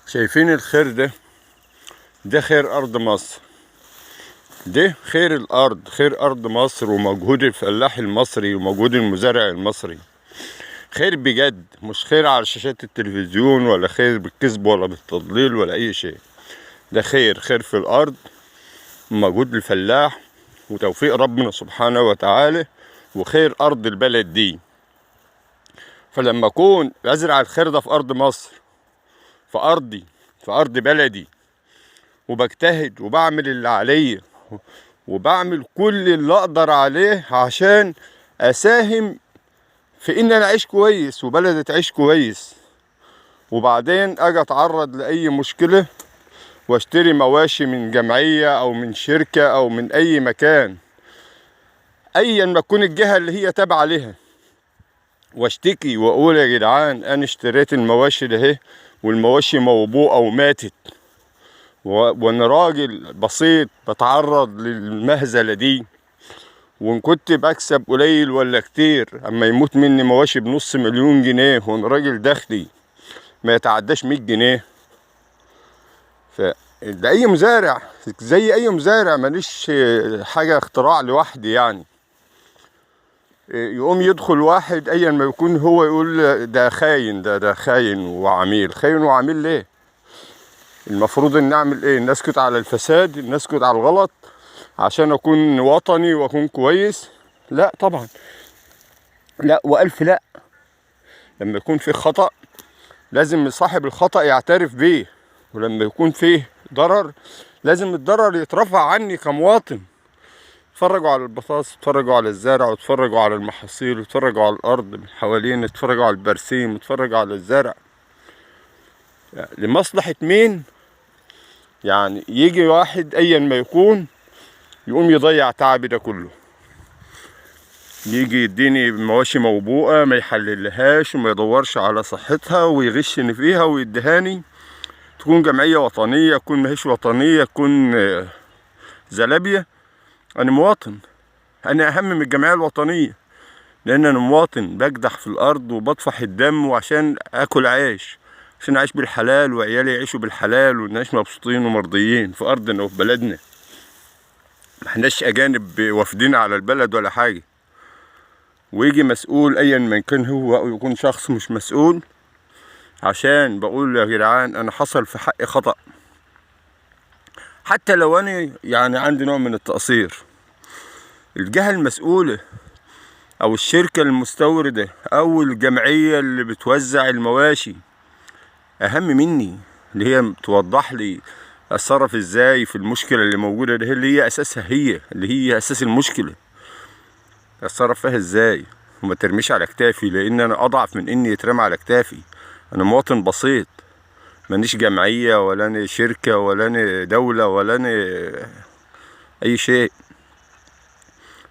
شايفين الخير ده؟ ده خير أرض مصر، ده خير الأرض، خير أرض مصر ومجهود الفلاح المصري ومجهود المزارع المصري. خير بجد، مش خير على شاشات التلفزيون ولا خير بالكذب ولا بالتضليل ولا أي شيء. ده خير في الأرض ومجهود الفلاح وتوفيق ربنا سبحانه وتعالى وخير أرض البلد دي. فلما أكون أزرع الخير ده في أرض مصر، في أرضي، في أرض بلدي، وبجتهد وبعمل اللي عليا وبعمل كل اللي أقدر عليه عشان أساهم في إن أنا أعيش كويس وبلدي تعيش كويس، وبعدين أجي أتعرض لأي مشكلة واشتري مواشي من جمعية أو من شركة أو من أي مكان أيا ما تكون الجهة اللي هي تابعة لها، واشتكي وأقول يا جدعان أنا اشتريت المواشي ده والمواشي موبوءة وماتت، وأنا راجل بسيط بتعرض للمهزلة دي، وإن كنت بكسب قليل ولا كتير، أما يموت مني مواشي بنص مليون جنيه وأنا راجل دخلي ما يتعداش 100 جنيه. فده أي مزارع زي أي مزارع، ماليش حاجة اختراع لوحدي يعني. يقوم يدخل واحد أيا ما يكون هو يقول ده خاين، ده خاين وعميل. خاين وعميل ليه؟ المفروض ان نعمل ايه؟ نسكت على الفساد، نسكت على الغلط عشان اكون وطني واكون كويس؟ لا طبعا، لا والف لا. لما يكون في خطأ لازم صاحب الخطأ يعترف بيه، ولما يكون فيه ضرر لازم الضرر يترفع عني كمواطن. اتفرجوا على البطاطس، اتفرجوا على الزرع، واتفرجوا على المحاصيل، واتفرجوا على الارض من حوالين، اتفرجوا على البرسيم، واتفرجوا على الزرع. يعني لمصلحة مين؟ يعني يجي واحد ايا ما يكون يقوم يضيع تعبي ده كله، يجي يديني مواشي موبوءة ما يحللهاش وما يدورش على صحتها ويغشني فيها ويدهاني. تكون جمعية وطنية، تكون ماهيش وطنية، تكون زلابية، أنا مواطن. أنا أهم من الجمعية الوطنية، لأن أنا مواطن بجدح في الأرض وبطفح الدم وعشان آكل عيش، عشان أعيش بالحلال وعيالي يعيشوا بالحلال ونعيش مبسوطين ومرضيين في أرضنا وفي بلدنا. محناش أجانب وافدين على البلد ولا حاجة. ويجي مسؤول أيا ما كان هو أو يكون شخص مش مسؤول، عشان بقول يا جدعان أنا حصل في حقي خطأ، حتى لو أنا يعني عندي نوع من التقصير، الجهة المسؤولة أو الشركة المستوردة أو الجمعية اللي بتوزع المواشي أهم مني، اللي هي توضح لي أتصرف إزاي في المشكلة اللي موجودة ده، اللي هي أساسها، هي اللي هي أساس المشكلة، أتصرف فيها إزاي وما ترميش على كتافي، لأن أنا أضعف من إني يترمى على كتافي. أنا مواطن بسيط، مانيش جمعية ولا أنا شركة ولا أنا دولة ولا أنا أي شيء.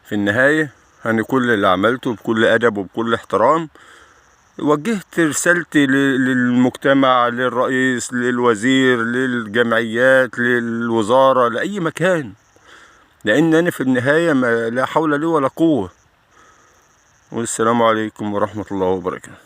في النهاية أنا كل اللي عملته بكل أدب وبكل احترام وجهت رسالتي للمجتمع، للرئيس، للوزير، للجمعيات، للوزارة، لأي مكان، لأن أنا في النهاية لا حول لي ولا قوة. والسلام عليكم ورحمة الله وبركاته.